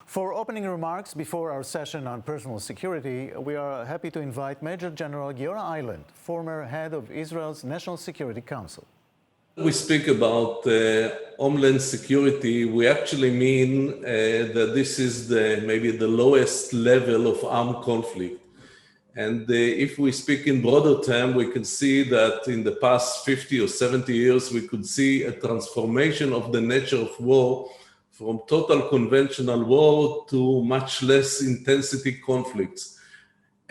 For opening remarks before our session on personal security, we are happy to invite Major General Giora Eiland, former head of Israel's National Security Council. We speak about Homeland security, we actually mean that this is maybe the lowest level of armed conflict. And if we speak in broader terms, we can see that in the past 50 or 70 years, we could see a transformation of the nature of war from total conventional war to much less intensity conflicts.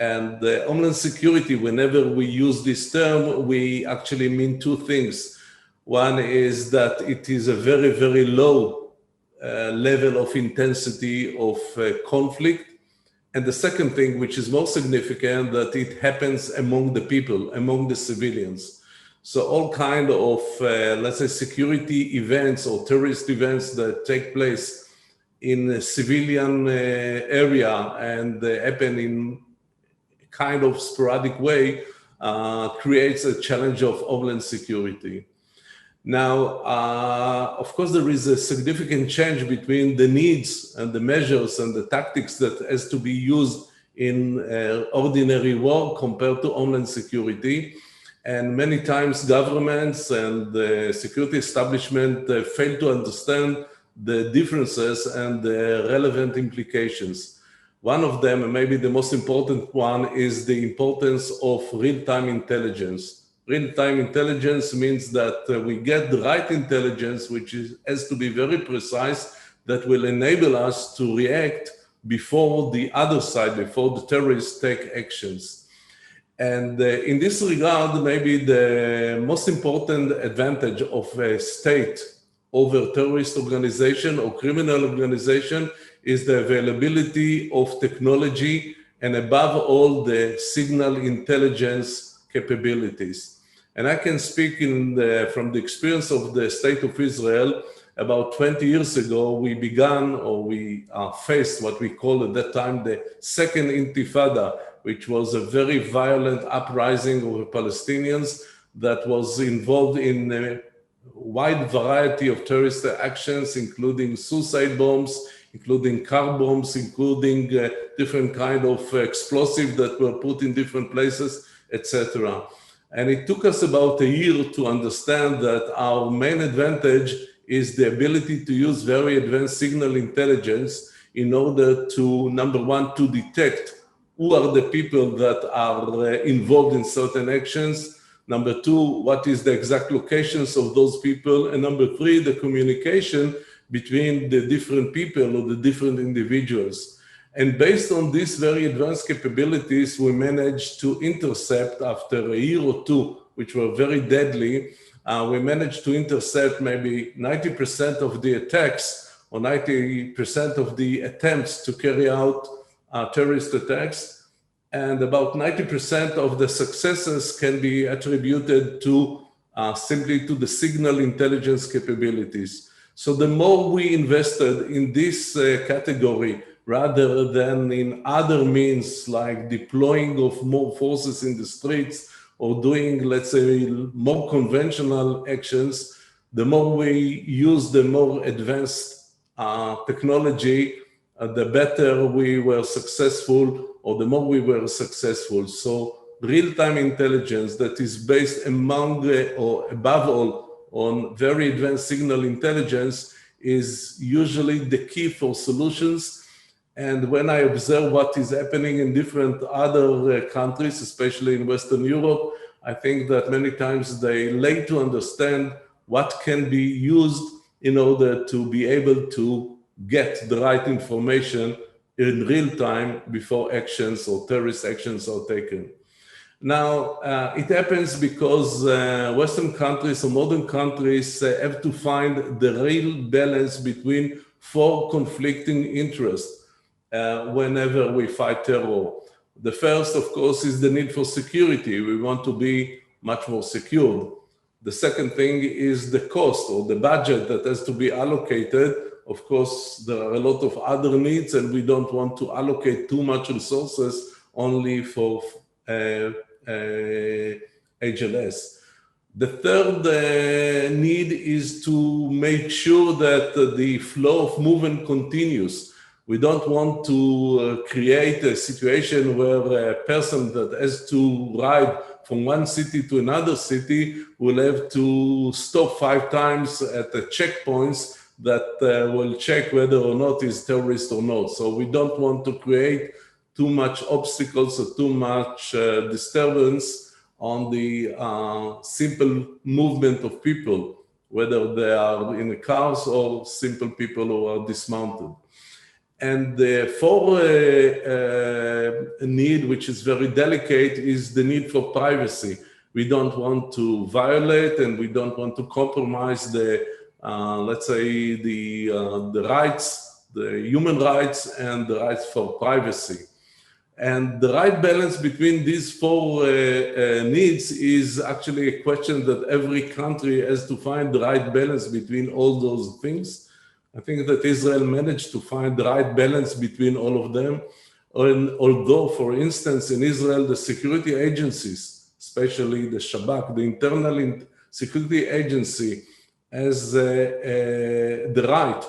And Homeland security, whenever we use this term, we actually mean two things. One is that it is a very, very low level of intensity of conflict. And the second thing, which is more significant, that it happens among the people, among the civilians. So all kind of, let's say, security events or terrorist events that take place in a civilian area and happen in kind of sporadic way creates a challenge of Homeland security. Now, of course, there is a significant change between the needs and the measures and the tactics that has to be used in ordinary war compared to Homeland security. And many times governments and the security establishment fail to understand the differences and the relevant implications. One of them, and maybe the most important one, is the importance of real-time intelligence. Real-time intelligence means that we get the right intelligence, which has to be very precise, that will enable us to react before the other side, before the terrorists take actions. And in this regard, maybe the most important advantage of a state over terrorist organization or criminal organization is the availability of technology and above all the signal intelligence capabilities. And I can speak from the experience of the State of Israel. About 20 years ago, we began, or we faced what we called at that time the second intifada, which was a very violent uprising of the Palestinians that was involved in a wide variety of terrorist actions, including suicide bombs, including car bombs, including different kind of explosives that were put in different places, etc. And it took us about a year to understand that our main advantage is the ability to use very advanced signal intelligence in order to, number one, to detect who are the people that are involved in certain actions. Number two, what is the exact locations of those people? And number three, the communication between the different people or the different individuals. And based on these very advanced capabilities, we managed to intercept after a year or two, which were very deadly, we managed to intercept maybe 90% of the attacks or 90% of the attempts to carry out terrorist attacks. And about 90% of the successes can be attributed to simply to the signal intelligence capabilities. So the more we invested in this category, rather than in other means like deploying of more forces in the streets or doing, let's say, more conventional actions, the more we use the more advanced technology, the better we were successful, or the more we were successful. So real-time intelligence that is based or above all on very advanced signal intelligence is usually the key for solutions. And when I observe what is happening in different other countries, especially in Western Europe, I think that many times they lack to understand what can be used in order to be able to get the right information in real time before actions or terrorist actions are taken. Now, it happens because Western countries or modern countries have to find the real balance between four conflicting interests whenever we fight terror. The first, of course, is the need for security. We want to be much more secured. The second thing is the cost or the budget that has to be allocated. Of course, there are a lot of other needs, and we don't want to allocate too much resources only for HLS. The third need is to make sure that the flow of movement continues. We don't want to create a situation where a person that has to ride from one city to another city will have to stop 5 times at the checkpoints that will check whether or not he's terrorist or not. So we don't want to create too much obstacles or too much disturbance on the simple movement of people, whether they are in the cars or simple people who are dismounted. And the fourth need, which is very delicate, is the need for privacy. We don't want to violate and we don't want to compromise the, let's say, the rights, the human rights and the rights for privacy. And the right balance between these 4 needs is actually a question that every country has to find the right balance between all those things. I think that Israel managed to find the right balance between all of them. And although, for instance, in Israel, the security agencies, especially the Shabak, the internal security agency, has the right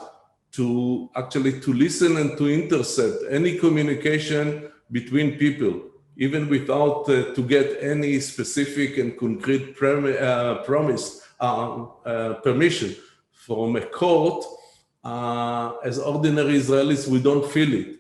to actually to listen and to intercept any communication between people, even without to get any specific and concrete permission from a court. As ordinary Israelis, we don't feel it.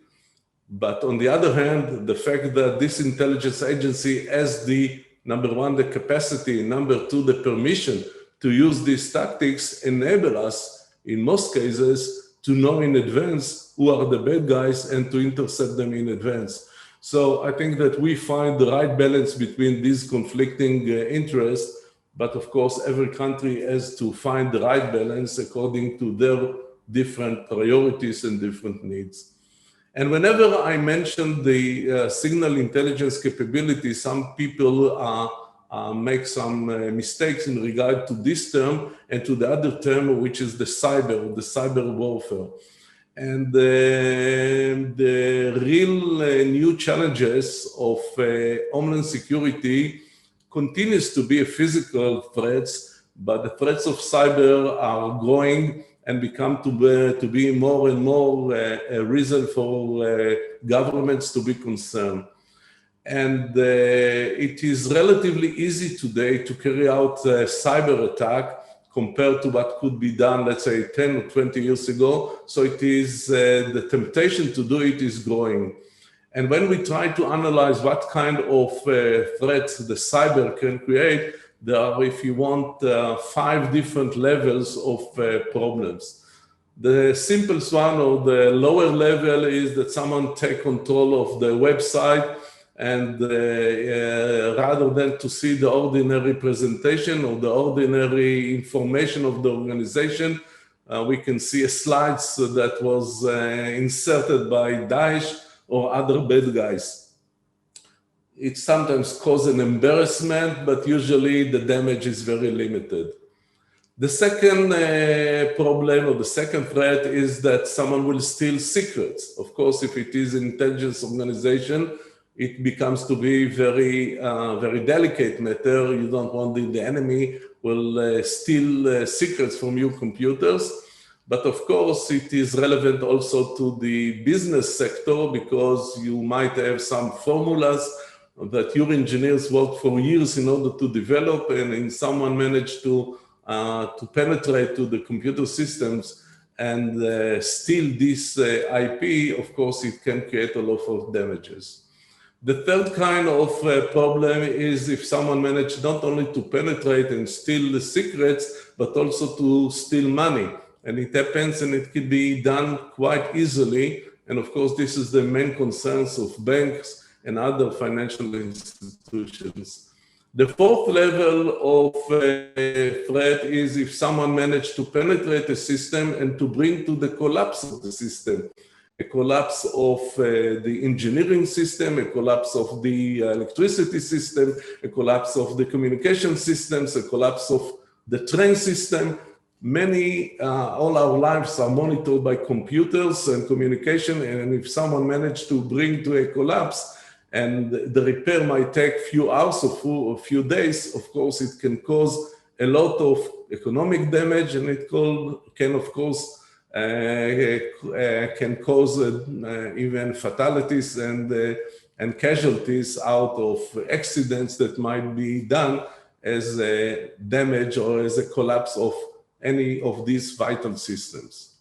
But on the other hand, the fact that this intelligence agency has the, number 1, the capacity, number 2, the permission to use these tactics enable us, in most cases, to know in advance who are the bad guys and to intercept them in advance. So I think that we find the right balance between these conflicting interests, but of course, every country has to find the right balance according to their different priorities and different needs. And whenever I mention the signal intelligence capability, some people make some mistakes in regard to this term and to the other term, which is the cyber warfare. And the real new challenges of Homeland security continues to be physical threats, but the threats of cyber are growing and become to be more and more a reason for governments to be concerned. And it is relatively easy today to carry out a cyber attack compared to what could be done, let's say, 10 or 20 years ago. So it is, the temptation to do it is growing. And when we try to analyze what kind of threats the cyber can create, there are, if you want, 5 different levels of problems. The simplest one, or the lower level, is that someone take control of the website, and rather than to see the ordinary presentation or the ordinary information of the organization, we can see a slides that was inserted by Daesh or other bad guys. It sometimes causes an embarrassment, but usually the damage is very limited. The second problem, or the second threat, is that someone will steal secrets. Of course, if it is an intelligence organization, it becomes to be very delicate matter. You don't want the enemy will steal secrets from your computers. But of course, it is relevant also to the business sector, because you might have some formulas that your engineers worked for years in order to develop, and if someone managed to penetrate to the computer systems and steal this IP, of course, it can create a lot of damages. The third kind of problem is if someone managed not only to penetrate and steal the secrets, but also to steal money. And it happens, and it can be done quite easily. And of course, this is the main concerns of banks and other financial institutions. The fourth level of threat is if someone managed to penetrate a system and to bring to the collapse of the system. A collapse of the engineering system, a collapse of the electricity system, a collapse of the communication systems, a collapse of the train system. All our lives are monitored by computers and communication, and if someone managed to bring to a collapse, and the repair might take a few hours or a few days, of course, it can cause a lot of economic damage, and it can, of course, can cause even fatalities and casualties out of accidents that might be done as a damage or as a collapse of any of these vital systems.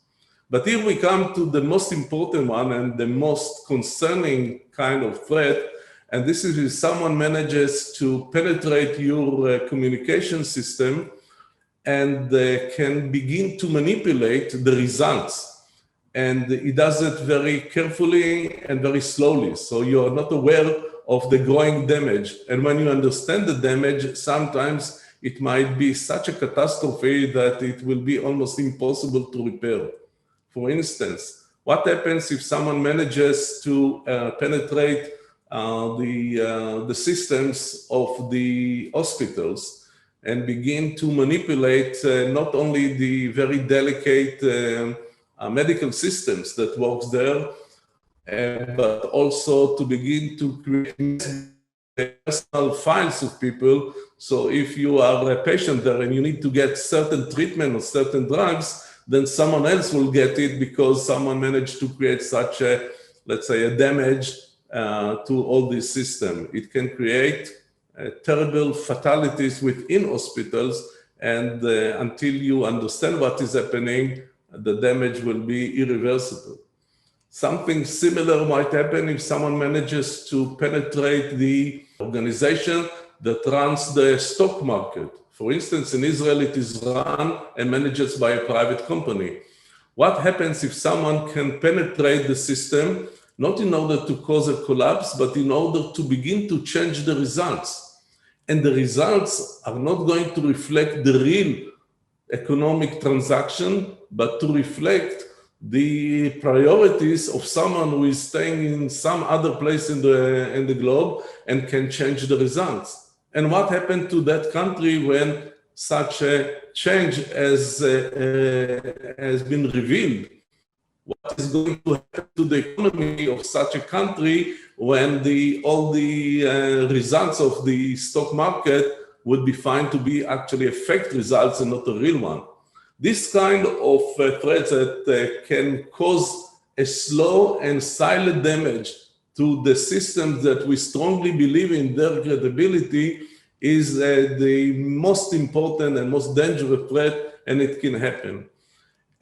But here we come to the most important one and the most concerning kind of threat, and this is if someone manages to penetrate your communication system and can begin to manipulate the results. And he does it very carefully and very slowly. So you are not aware of the growing damage. And when you understand the damage, sometimes it might be such a catastrophe that it will be almost impossible to repair. For instance, what happens if someone manages to penetrate the systems of the hospitals and begin to manipulate not only the very delicate medical systems that works there, but also to begin to create personal files of people. So if you are a patient there and you need to get certain treatment or certain drugs, then someone else will get it because someone managed to create such a, let's say, a damage to all this system. It can create terrible fatalities within hospitals, and until you understand what is happening, the damage will be irreversible. Something similar might happen if someone manages to penetrate the organization that runs the stock market. For instance, in Israel, it is run and managed by a private company. What happens if someone can penetrate the system, not in order to cause a collapse, but in order to begin to change the results? And the results are not going to reflect the real economic transaction, but to reflect the priorities of someone who is staying in some other place in the globe and can change the results. And what happened to that country when such a change has been revealed? What is going to happen to the economy of such a country when all the results of the stock market would be found to be actually fake results and not a real one? This kind of threats that can cause a slow and silent damage to the systems that we strongly believe in their credibility is the most important and most dangerous threat, and it can happen.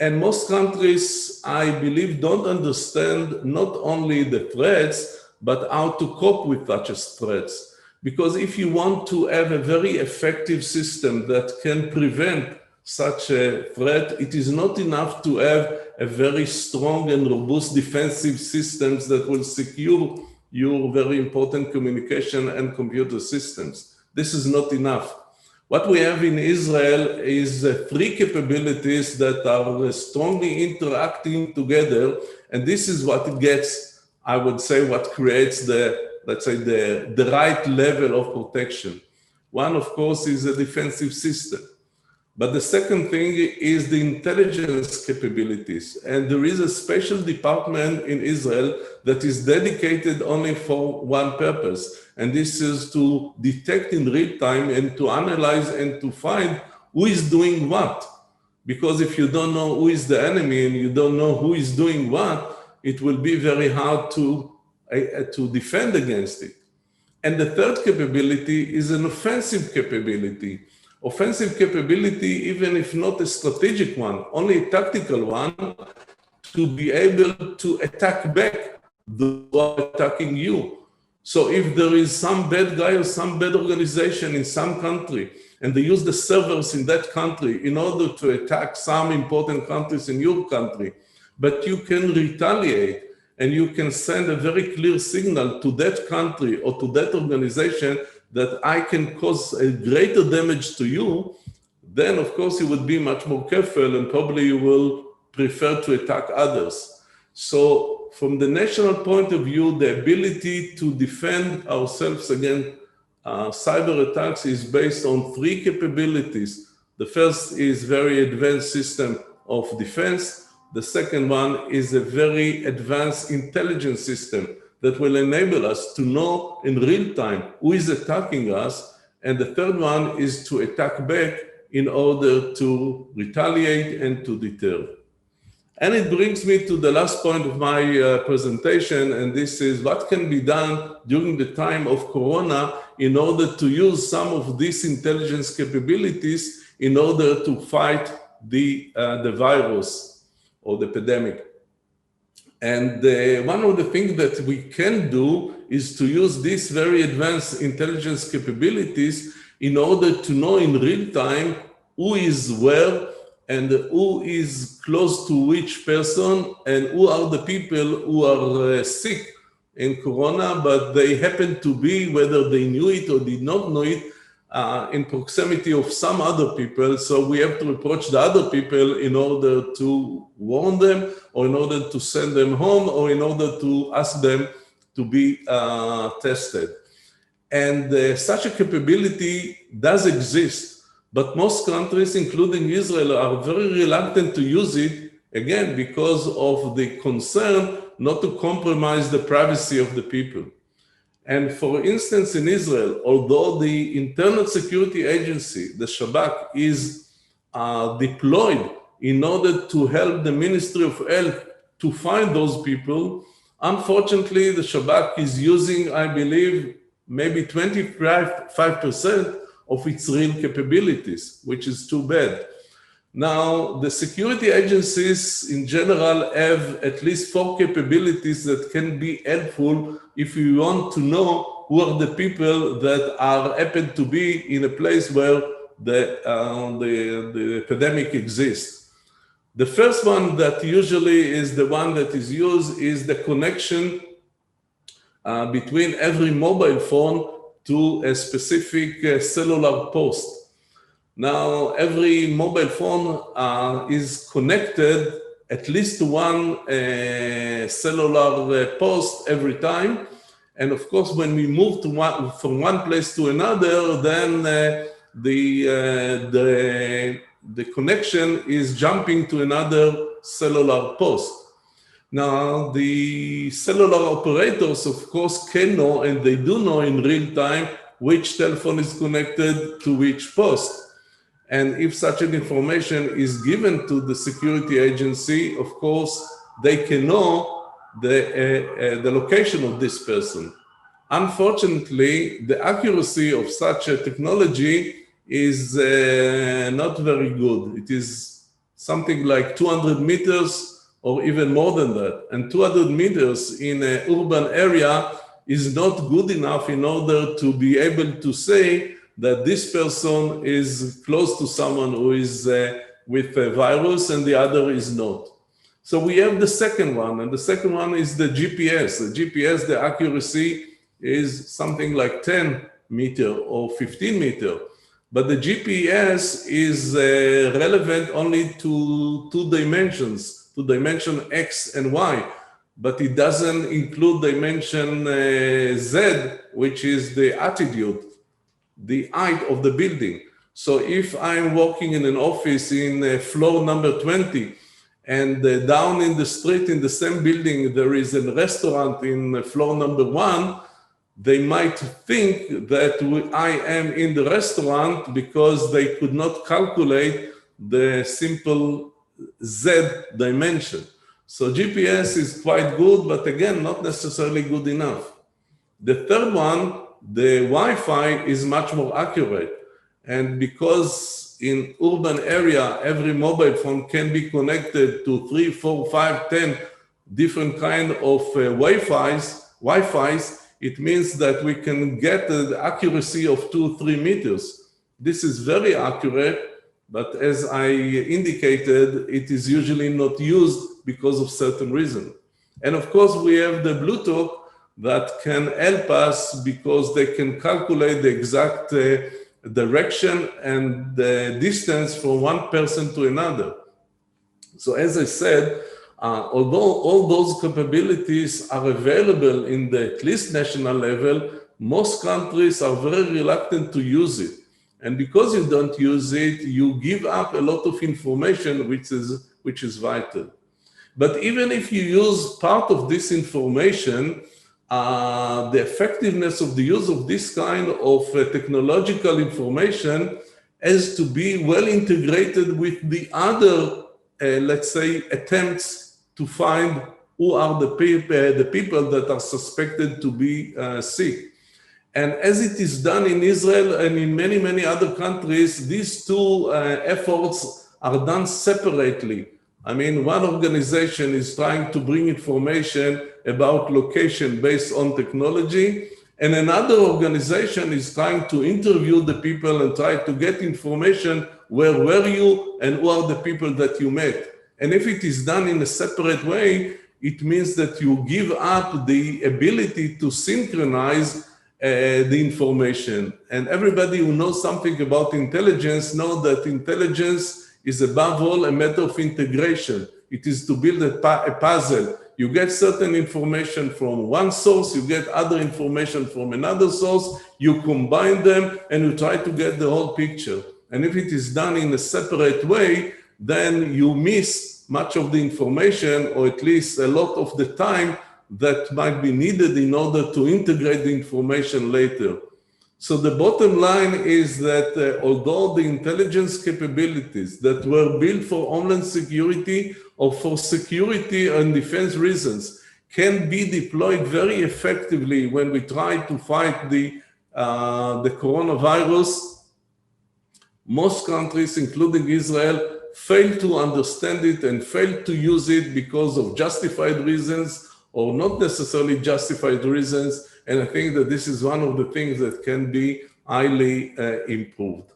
And most countries, I believe, don't understand not only the threats, but how to cope with such threats. Because if you want to have a very effective system that can prevent such a threat, it is not enough to have a very strong and robust defensive systems that will secure your very important communication and computer systems. This is not enough. What we have in Israel is three capabilities that are strongly interacting together, and this is what it gets, I would say, what creates the right level of protection. One, of course, is a defensive system. But the second thing is the intelligence capabilities. And there is a special department in Israel that is dedicated only for one purpose. And this is to detect in real time and to analyze and to find who is doing what. Because if you don't know who is the enemy and you don't know who is doing what, it will be very hard to defend against it. And the third capability is an offensive capability. Offensive capability, even if not a strategic one, only a tactical one, to be able to attack back those who are attacking you. So if there is some bad guy or some bad organization in some country, and they use the servers in that country in order to attack some important countries in your country, but you can retaliate and you can send a very clear signal to that country or to that organization that I can cause a greater damage to you, then of course you would be much more careful and probably you will prefer to attack others. So from the national point of view, the ability to defend ourselves against cyber attacks is based on three capabilities. The first is very advanced system of defense. The second one is a very advanced intelligence system that will enable us to know in real time who is attacking us. And the third one is to attack back in order to retaliate and to deter. And it brings me to the last point of my presentation, and this is what can be done during the time of Corona in order to use some of these intelligence capabilities in order to fight the virus or the pandemic. And one of the things that we can do is to use these very advanced intelligence capabilities in order to know in real time who is where and who is close to which person and who are the people who are sick in Corona, but they happen to be, whether they knew it or did not know it, in proximity of some other people. So we have to approach the other people in order to warn them, or in order to send them home, or in order to ask them to be tested. And such a capability does exist, but most countries, including Israel, are very reluctant to use it, again, because of the concern not to compromise the privacy of the people. And for instance, in Israel, although the Internal Security Agency, the Shabak, is deployed in order to help the Ministry of Health to find those people, unfortunately, the Shabak is using, I believe, maybe 25% of its real capabilities, which is too bad. Now, the security agencies in general have at least 4 capabilities that can be helpful if you want to know who are the people that are happen to be in a place where the epidemic exists. The first one that usually is the one that is used is the connection between every mobile phone to a specific cellular post. Now, every mobile phone is connected at least to one cellular post every time. And of course, when we move from one place to another, then the connection is jumping to another cellular post. Now, the cellular operators, of course, can know, and they do know in real time, which telephone is connected to which post. And if such an information is given to the security agency, of course, they can know the location of this person. Unfortunately, the accuracy of such a technology is not very good. It is something like 200 meters or even more than that. And 200 meters in an urban area is not good enough in order to be able to say that this person is close to someone who is with a virus and the other is not. So we have the second one, and the second one is the GPS. The GPS, the accuracy is something like 10 meter or 15 meter. But the GPS is relevant only to 2 dimensions, to dimension X and Y, but it doesn't include dimension Z, which is the altitude, the height of the building. So if I'm working in an office in floor number 20, and down in the street in the same building, there is a restaurant in floor number 1, they might think that I am in the restaurant because they could not calculate the simple Z dimension. So GPS is quite good, but again, not necessarily good enough. The third one, the Wi-Fi, is much more accurate. And because in urban area, every mobile phone can be connected to 3, 4, 5, 10 different kind of Wi-Fi's, it means that we can get the accuracy of 2-3 meters. This is very accurate, but as I indicated, it is usually not used because of certain reason. And of course, we have the Bluetooth that can help us because they can calculate the exact direction and the distance from one person to another. So as I said, although all those capabilities are available in the at least national level, most countries are very reluctant to use it. And because you don't use it, you give up a lot of information which is vital. But even if you use part of this information, the effectiveness of the use of this kind of technological information has to be well integrated with the other let's say, attempts to find who are the people that are suspected to be sick. And as it is done in Israel and in many, many other countries, these two efforts are done separately. I mean, one organization is trying to bring information about location based on technology, and another organization is trying to interview the people and try to get information, where were you and who are the people that you met. And if it is done in a separate way, it means that you give up the ability to synchronize the information. And everybody who knows something about intelligence knows that intelligence is above all a matter of integration. It is to build a puzzle. You get certain information from one source, you get other information from another source, you combine them and you try to get the whole picture. And if it is done in a separate way, then you miss much of the information, or at least a lot of the time that might be needed in order to integrate the information later. So the bottom line is that although the intelligence capabilities that were built for Homeland Security or for security and defense reasons can be deployed very effectively when we try to fight the coronavirus, most countries, including Israel, fail to understand it and fail to use it because of justified reasons or not necessarily justified reasons. And I think that this is one of the things that can be highly improved.